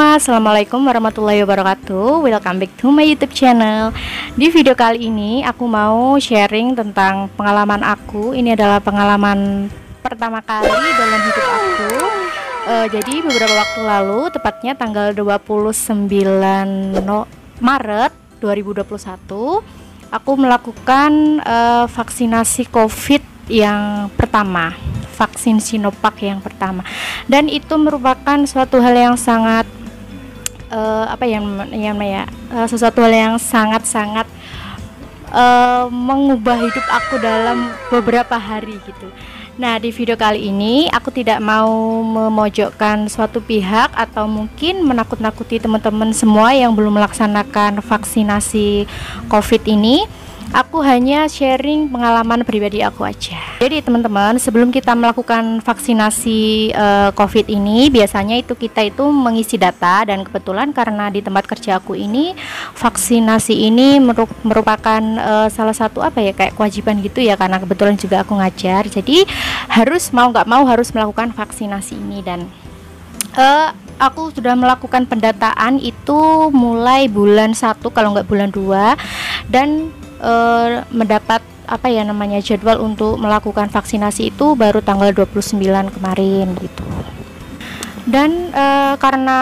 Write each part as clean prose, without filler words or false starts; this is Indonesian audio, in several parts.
Assalamualaikum warahmatullahi wabarakatuh. Welcome back to my YouTube channel. Di video kali ini aku mau sharing tentang pengalaman aku. Ini adalah pengalaman pertama kali dalam hidup aku. Jadi beberapa waktu lalu, tepatnya tanggal 29 Maret 2021, aku melakukan vaksinasi COVID yang pertama, vaksin Sinovac yang pertama, dan itu merupakan suatu hal yang sangat sesuatu hal yang sangat mengubah hidup aku dalam beberapa hari gitu. Nah, di video kali ini aku tidak mau memojokkan suatu pihak atau mungkin menakut-nakuti teman-teman semua yang belum melaksanakan vaksinasi COVID ini. Aku hanya sharing pengalaman pribadi aku aja. Jadi teman-teman, sebelum kita melakukan vaksinasi COVID ini, biasanya kita itu mengisi data, dan kebetulan karena di tempat kerja aku ini vaksinasi ini merupakan salah satu kayak kewajiban gitu ya, karena kebetulan juga aku ngajar. Jadi harus mau nggak mau harus melakukan vaksinasi ini, dan aku sudah melakukan pendataan itu mulai bulan 1 kalau nggak bulan 2, dan mendapat jadwal untuk melakukan vaksinasi itu baru tanggal 29 kemarin gitu. Dan karena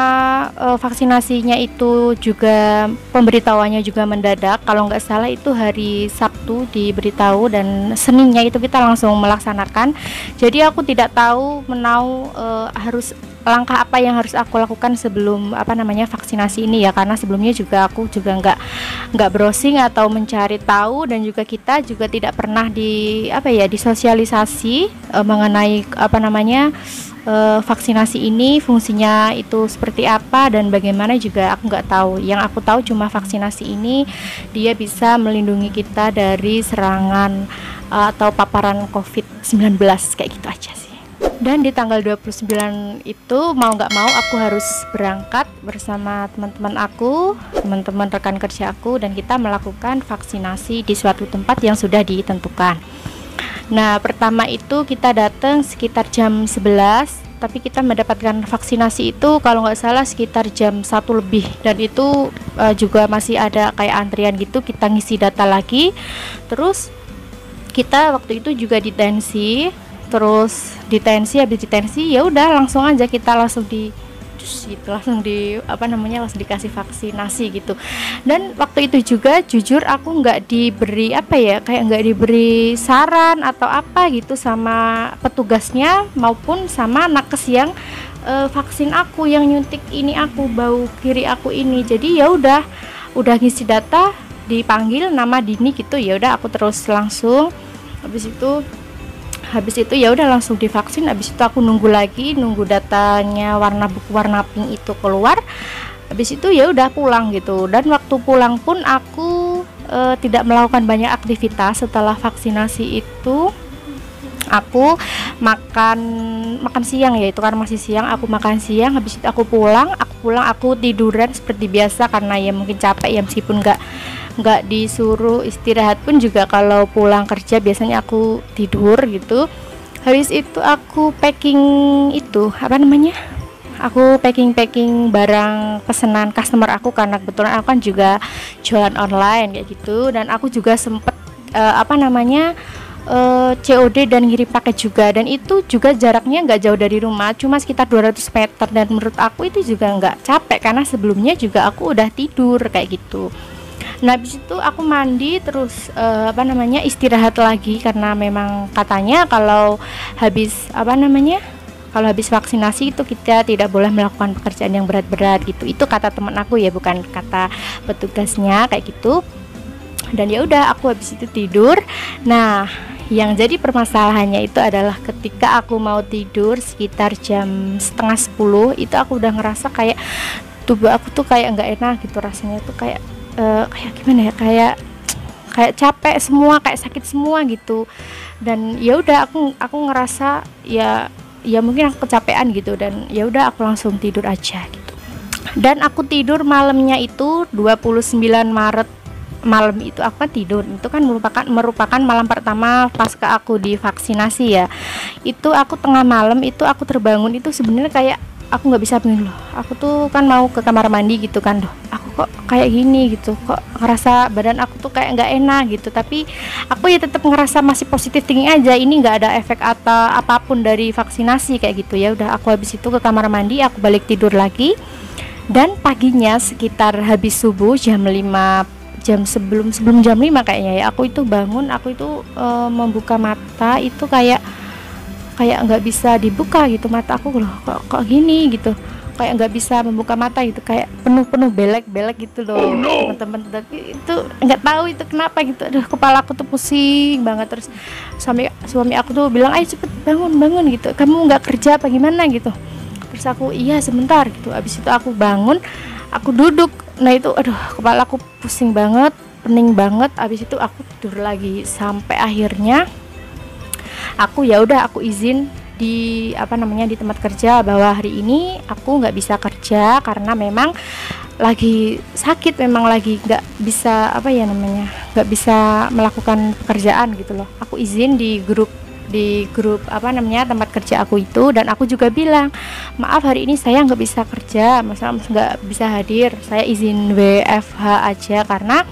vaksinasinya itu juga pemberitahuannya juga mendadak, kalau nggak salah itu hari Sabtu diberitahu dan Seninnya itu kita langsung melaksanakan. Jadi aku tidak tahu harus langkah apa yang harus aku lakukan sebelum vaksinasi ini ya, karena sebelumnya juga aku juga nggak browsing atau mencari tahu, dan juga kita juga tidak pernah disosialisasi mengenai vaksinasi ini fungsinya itu seperti apa dan bagaimana juga aku nggak tahu. Yang aku tahu cuma vaksinasi ini dia bisa melindungi kita dari serangan atau paparan COVID-19 kayak gitu aja sih. Dan di tanggal 29 itu mau nggak mau aku harus berangkat bersama teman-teman rekan kerja aku, dan kita melakukan vaksinasi di suatu tempat yang sudah ditentukan. Nah, pertama itu kita datang sekitar jam 11, tapi kita mendapatkan vaksinasi itu kalau nggak salah sekitar jam 1 lebih, dan itu juga masih ada kayak antrian gitu. Kita ngisi data lagi, terus kita waktu itu juga ditensi. Terus habis ditensi ya udah langsung aja kita langsung langsung dikasih vaksinasi gitu. Dan waktu itu juga jujur aku nggak diberi nggak diberi saran atau apa gitu sama petugasnya maupun sama nakes yang vaksin aku, yang nyuntik ini aku, bau kiri aku ini. Jadi ya udah ngisi data, dipanggil nama Dini gitu, ya udah aku terus langsung habis itu ya udah langsung divaksin. Habis itu aku nunggu datanya buku warna pink itu keluar. Habis itu ya udah pulang gitu. Dan waktu pulang pun aku tidak melakukan banyak aktivitas. Setelah vaksinasi itu aku makan siang, ya itu karena masih siang, aku makan siang. Habis itu aku pulang aku tiduran seperti biasa karena ya mungkin capek ya, meskipun nggak disuruh istirahat pun juga kalau pulang kerja biasanya aku tidur gitu. Habis itu aku packing packing barang pesanan customer aku, karena kebetulan aku kan juga jualan online kayak gitu, dan aku juga sempet COD dan ngirim paket juga, dan itu juga jaraknya nggak jauh dari rumah, cuma sekitar 200 meter, dan menurut aku itu juga nggak capek karena sebelumnya juga aku udah tidur kayak gitu. Nah, habis itu aku mandi terus istirahat lagi, karena memang katanya kalau habis vaksinasi itu kita tidak boleh melakukan pekerjaan yang berat-berat gitu. Itu kata teman aku ya, bukan kata petugasnya kayak gitu. Dan ya udah aku habis itu tidur. Nah, yang jadi permasalahannya itu adalah ketika aku mau tidur sekitar jam setengah 10 itu aku udah ngerasa kayak tubuh aku tuh kayak nggak enak gitu, rasanya tuh kayak kayak capek semua, kayak sakit semua gitu. Dan ya udah aku ngerasa ya mungkin aku kecapean gitu, dan ya udah aku langsung tidur aja gitu. Dan aku tidur malamnya itu 29 Maret malam itu aku kan tidur, itu kan merupakan malam pertama pasca aku divaksinasi ya. Itu aku tengah malam itu aku terbangun itu sebenarnya kayak aku nggak bisa begini loh, aku tuh kan mau ke kamar mandi gitu kan, loh aku kok kayak gini gitu, kok ngerasa badan aku tuh kayak nggak enak gitu, tapi aku ya tetap ngerasa masih positif thinking aja, ini nggak ada efek atau apapun dari vaksinasi kayak gitu. Ya udah, aku habis itu ke kamar mandi, aku balik tidur lagi. Dan paginya sekitar habis subuh jam 5, jam sebelum jam 5 kayaknya ya, aku itu bangun, aku itu membuka mata itu kayak nggak bisa dibuka gitu mata aku loh, kok gini gitu, kayak nggak bisa membuka mata gitu, kayak penuh belek gitu loh. Oh, no. Teman-teman, tapi itu nggak tahu itu kenapa gitu, aduh kepala aku tuh pusing banget. Terus suami aku tuh bilang, ayo cepet bangun gitu, kamu nggak kerja apa gimana gitu. Terus aku iya sebentar gitu. Abis itu aku bangun, aku duduk, nah itu aduh kepala aku pusing banget, pening banget. Abis itu aku tidur lagi sampai akhirnya aku ya udah, aku izin di di tempat kerja bahwa hari ini aku nggak bisa kerja karena memang lagi sakit, memang lagi nggak bisa nggak bisa melakukan pekerjaan gitu loh. Aku izin di grup tempat kerja aku itu, dan aku juga bilang, maaf hari ini saya nggak bisa kerja, masa nggak bisa hadir, saya izin WFH aja karena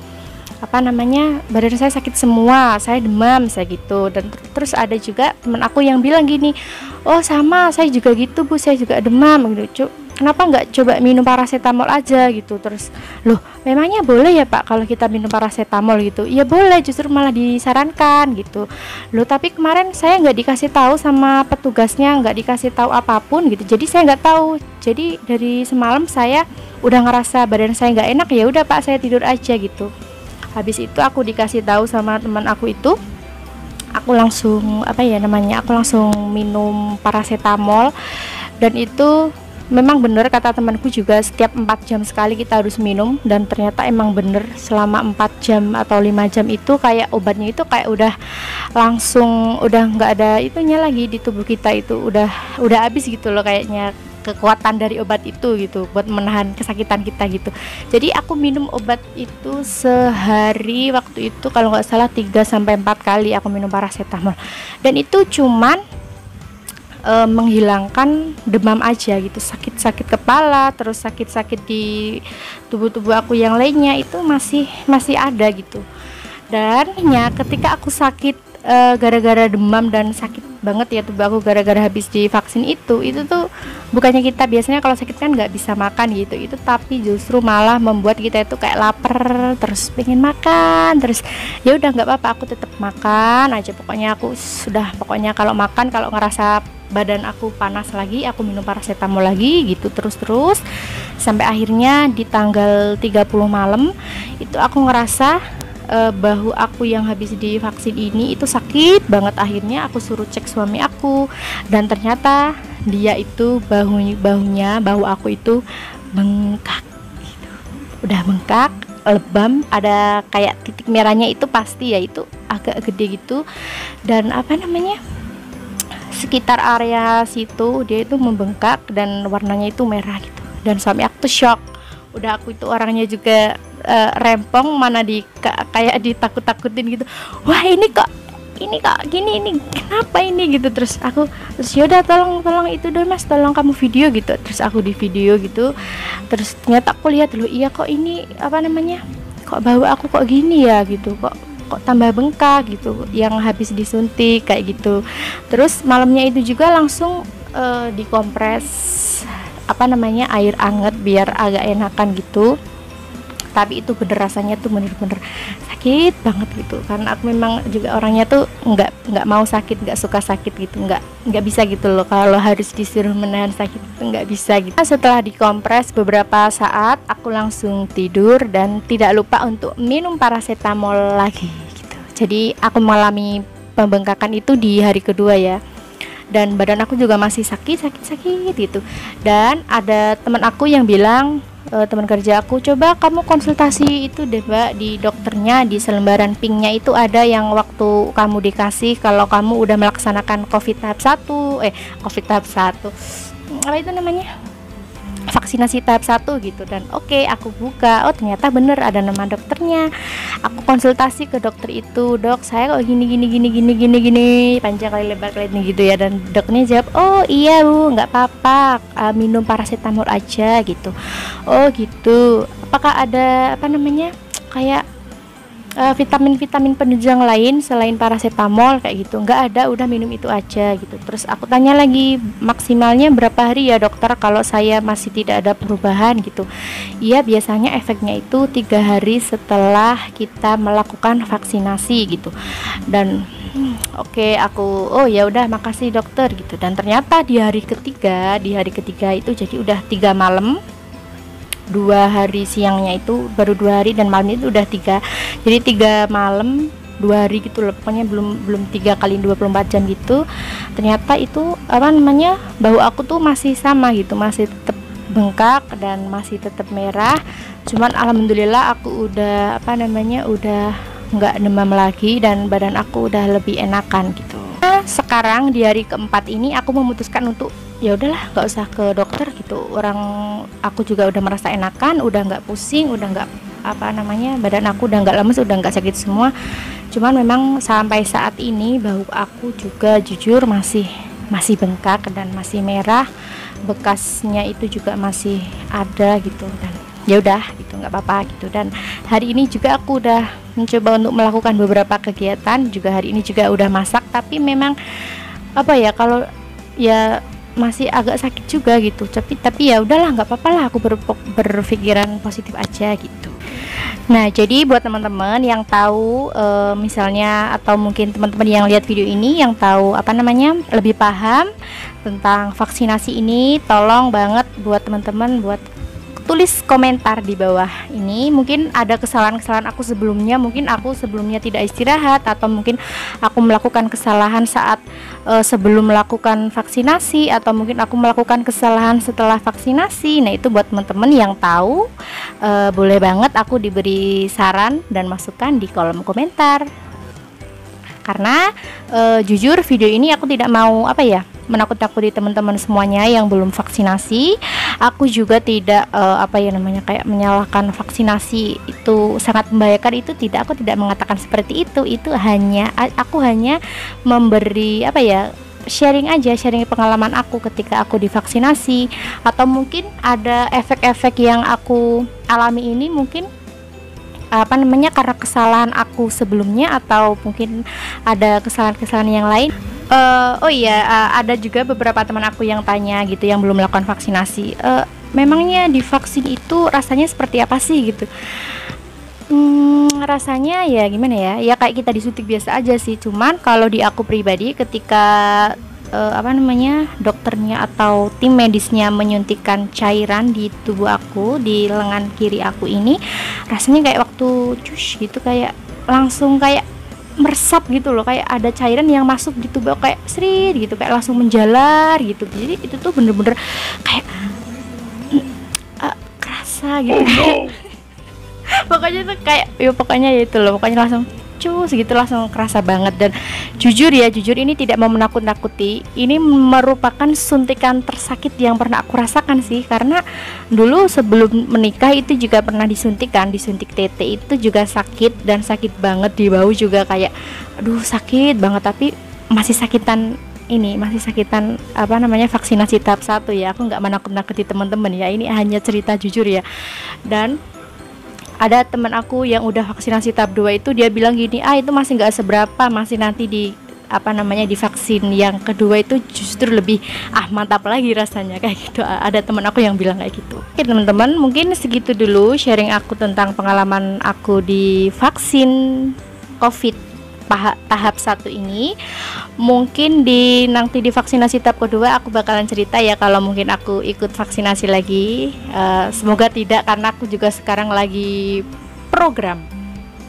badan saya sakit semua, saya demam, saya gitu. Dan terus ada juga teman aku yang bilang gini, oh sama, saya juga gitu Bu, saya juga demam gitu. Kenapa nggak coba minum paracetamol aja gitu. Terus loh, memangnya boleh ya Pak kalau kita minum paracetamol gitu? Iya boleh, justru malah disarankan gitu loh. Tapi kemarin saya nggak dikasih tahu sama petugasnya, nggak dikasih tahu apapun gitu, jadi saya nggak tahu. Jadi dari semalam saya udah ngerasa badan saya nggak enak, ya udah Pak saya tidur aja gitu. Habis itu aku dikasih tahu sama teman aku itu, aku langsung aku langsung minum paracetamol. Dan itu memang benar kata temanku juga, setiap 4 jam sekali kita harus minum. Dan ternyata emang bener, selama 4 jam atau 5 jam itu kayak obatnya itu kayak udah langsung, udah nggak ada itunya lagi di tubuh kita, itu udah habis gitu loh kayaknya kekuatan dari obat itu gitu buat menahan kesakitan kita gitu. Jadi aku minum obat itu sehari waktu itu kalau nggak salah 3-4 kali aku minum paracetamol, dan itu cuman menghilangkan demam aja gitu. Sakit kepala, terus sakit di tubuh aku yang lainnya itu masih ada gitu. Dan ya ketika aku sakit gara-gara demam dan sakit banget ya tubuh aku gara-gara habis divaksin itu tuh bukannya kita biasanya kalau sakit kan nggak bisa makan gitu, itu tapi justru malah membuat kita itu kayak lapar, terus pengen makan, terus ya udah nggak apa-apa, aku tetap makan aja pokoknya. Pokoknya kalau makan, kalau ngerasa badan aku panas lagi, aku minum paracetamol lagi gitu, terus sampai akhirnya di tanggal 30 malam itu aku ngerasa bahu aku yang habis divaksin ini itu sakit banget. Akhirnya aku suruh cek suami aku, dan ternyata dia itu bahu aku itu bengkak gitu. Udah bengkak, lebam, ada kayak titik merahnya, itu pasti ya, itu agak gede gitu. Dan sekitar area situ dia itu membengkak dan warnanya itu merah gitu. Dan suami aku tuh shock. Udah aku itu orangnya juga rempong, mana kayak ditakut-takutin gitu. Wah ini kok gini, ini kenapa ini gitu. Terus yaudah tolong itu dong Mas, tolong kamu video gitu. Terus aku di video gitu. Terus ternyata aku lihat loh, iya kok ini kok bau aku kok gini ya gitu, kok tambah bengkak gitu, yang habis disuntik kayak gitu. Terus malamnya itu juga langsung dikompres air hangat biar agak enakan gitu. Tapi itu bener rasanya tuh bener-bener sakit banget gitu, karena aku memang juga orangnya tuh nggak mau sakit, nggak suka sakit gitu, nggak bisa gitu loh kalau harus disuruh menahan sakit itu nggak bisa gitu. Setelah dikompres beberapa saat aku langsung tidur dan tidak lupa untuk minum paracetamol lagi gitu. Jadi aku mengalami pembengkakan itu di hari kedua ya, dan badan aku juga masih sakit gitu. Dan ada teman aku yang bilang, teman kerja aku, coba kamu konsultasi itu deh Mbak, di dokternya, di selembaran pinknya itu ada yang waktu kamu dikasih kalau kamu udah melaksanakan COVID tahap 1 vaksin vaksinasi tahap 1 gitu. Dan oke, aku buka, oh ternyata bener ada nama dokternya. Aku konsultasi ke dokter itu, dok saya kok gini, panjang kali lebar kali ini gitu ya. Dan dokternya jawab, oh iya bu, nggak apa-apa, minum paracetamol aja gitu. Oh gitu, apakah ada apa namanya kayak vitamin-vitamin penunjang lain selain paracetamol kayak gitu? Nggak ada, udah minum itu aja gitu. Terus aku tanya lagi, maksimalnya berapa hari ya dokter kalau saya masih tidak ada perubahan gitu? Iya, biasanya efeknya itu 3 hari setelah kita melakukan vaksinasi gitu. Dan oke, aku oh ya udah makasih dokter gitu. Dan ternyata di hari ketiga itu jadi udah 3 malam, 2 hari siangnya itu baru 2 hari dan malamnya itu udah 3, jadi 3 malam 2 hari gitu loh, pokoknya belum 3 kali 24 jam gitu. Ternyata itu apa namanya, bau aku tuh masih sama gitu, masih tetap bengkak dan masih tetap merah. Cuman alhamdulillah aku udah apa namanya udah nggak demam lagi dan badan aku udah lebih enakan gitu. Nah, sekarang di hari keempat ini aku memutuskan untuk ya udahlah nggak usah ke dokter gitu, aku juga udah merasa enakan, udah nggak pusing, udah nggak apa namanya badan aku udah nggak lemes, udah nggak sakit semua. Cuman memang sampai saat ini bau aku juga jujur masih bengkak dan masih merah, bekasnya itu juga masih ada gitu. Dan ya udah gitu, nggak apa-apa gitu. Dan hari ini juga aku udah mencoba untuk melakukan beberapa kegiatan, juga hari ini juga udah masak, tapi memang apa ya, kalau ya masih agak sakit juga gitu, tapi ya udahlah nggak apa-apa lah, aku berpikiran positif aja gitu. Nah, jadi buat teman-teman yang tahu misalnya atau mungkin teman-teman yang lihat video ini yang tahu apa namanya lebih paham tentang vaksinasi ini, tolong banget buat teman-teman buat tulis komentar di bawah ini. Mungkin ada kesalahan-kesalahan aku sebelumnya, mungkin aku sebelumnya tidak istirahat, atau mungkin aku melakukan kesalahan saat sebelum melakukan vaksinasi, atau mungkin aku melakukan kesalahan setelah vaksinasi. Nah, itu buat teman-teman yang tahu, boleh banget aku diberi saran dan masukan di kolom komentar. Karena jujur video ini aku tidak mau apa ya menakut-nakuti teman-teman semuanya yang belum vaksinasi. Aku juga tidak apa ya namanya kayak menyalahkan vaksinasi itu sangat membahayakan, itu tidak, aku tidak mengatakan seperti itu. Itu hanya aku hanya memberi apa ya, sharing pengalaman aku ketika aku divaksinasi, atau mungkin ada efek-efek yang aku alami ini mungkin apa namanya karena kesalahan aku sebelumnya, atau mungkin ada kesalahan-kesalahan yang lain. Oh iya, ada juga beberapa teman aku yang tanya gitu yang belum melakukan vaksinasi, memangnya divaksin itu rasanya seperti apa sih gitu. Rasanya ya gimana ya, ya kayak kita disuntik biasa aja sih. Cuman kalau di aku pribadi ketika apa namanya dokternya atau tim medisnya menyuntikkan cairan di tubuh aku, di lengan kiri aku ini, rasanya kayak waktu cus gitu, kayak langsung kayak meresap gitu loh, kayak ada cairan yang masuk di tubuh kayak srit gitu, kayak langsung menjalar gitu. Jadi itu tuh bener-bener kayak kerasa gitu. Pokoknya tuh kayak ya pokoknya ya itu loh, pokoknya langsung cus gitu, langsung kerasa banget. Dan jujur ini tidak mau menakut-nakuti, ini merupakan suntikan tersakit yang pernah aku rasakan sih. Karena dulu sebelum menikah itu juga pernah disuntik TT, itu juga sakit, dan sakit banget, di bau juga kayak aduh sakit banget. Tapi masih sakitan apa namanya vaksinasi tahap 1 ya. Aku nggak menakut-nakuti teman-teman ya, ini hanya cerita jujur ya. Dan ada teman aku yang udah vaksinasi tahap 2 itu, dia bilang gini, itu masih nggak seberapa, masih nanti di apa namanya di vaksin yang kedua itu justru lebih mantap lagi rasanya, kayak gitu. Ada teman aku yang bilang kayak gitu. Oke teman-teman, mungkin segitu dulu sharing aku tentang pengalaman aku di vaksin COVID tahap 1 ini. Mungkin nanti di vaksinasi tahap kedua aku bakalan cerita ya kalau mungkin aku ikut vaksinasi lagi. Semoga tidak, karena aku juga sekarang lagi program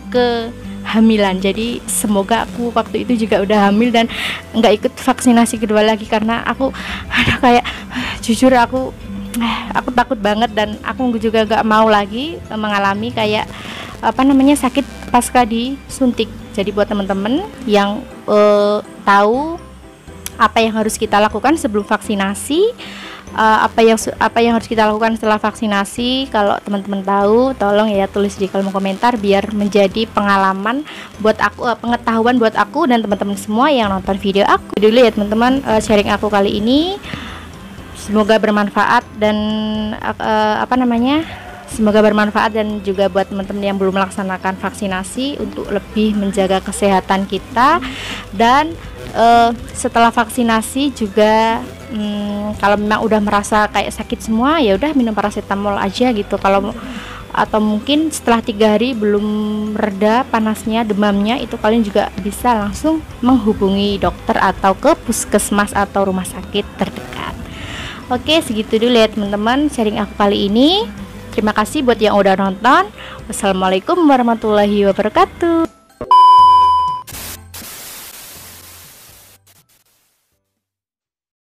kehamilan, jadi semoga aku waktu itu juga udah hamil dan nggak ikut vaksinasi kedua lagi. Karena aku kayak jujur aku takut banget, dan aku juga nggak mau lagi mengalami kayak apa namanya sakit pasca disuntik. Jadi buat teman-teman yang tahu apa yang harus kita lakukan sebelum vaksinasi, apa yang harus kita lakukan setelah vaksinasi. Kalau teman-teman tahu, tolong ya tulis di kolom komentar biar menjadi pengalaman buat aku, pengetahuan buat aku dan teman-teman semua yang nonton video aku. Dulu ya teman-teman, sharing aku kali ini semoga bermanfaat dan semoga bermanfaat dan juga buat teman-teman yang belum melaksanakan vaksinasi untuk lebih menjaga kesehatan kita. Dan setelah vaksinasi juga kalau memang udah merasa kayak sakit semua, ya udah minum paracetamol aja gitu. Kalau atau mungkin setelah 3 hari belum reda panasnya, demamnya, itu kalian juga bisa langsung menghubungi dokter atau ke puskesmas atau rumah sakit terdekat. Oke, segitu dulu ya teman-teman sharing aku kali ini. Terima kasih buat yang udah nonton. Wassalamualaikum warahmatullahi wabarakatuh.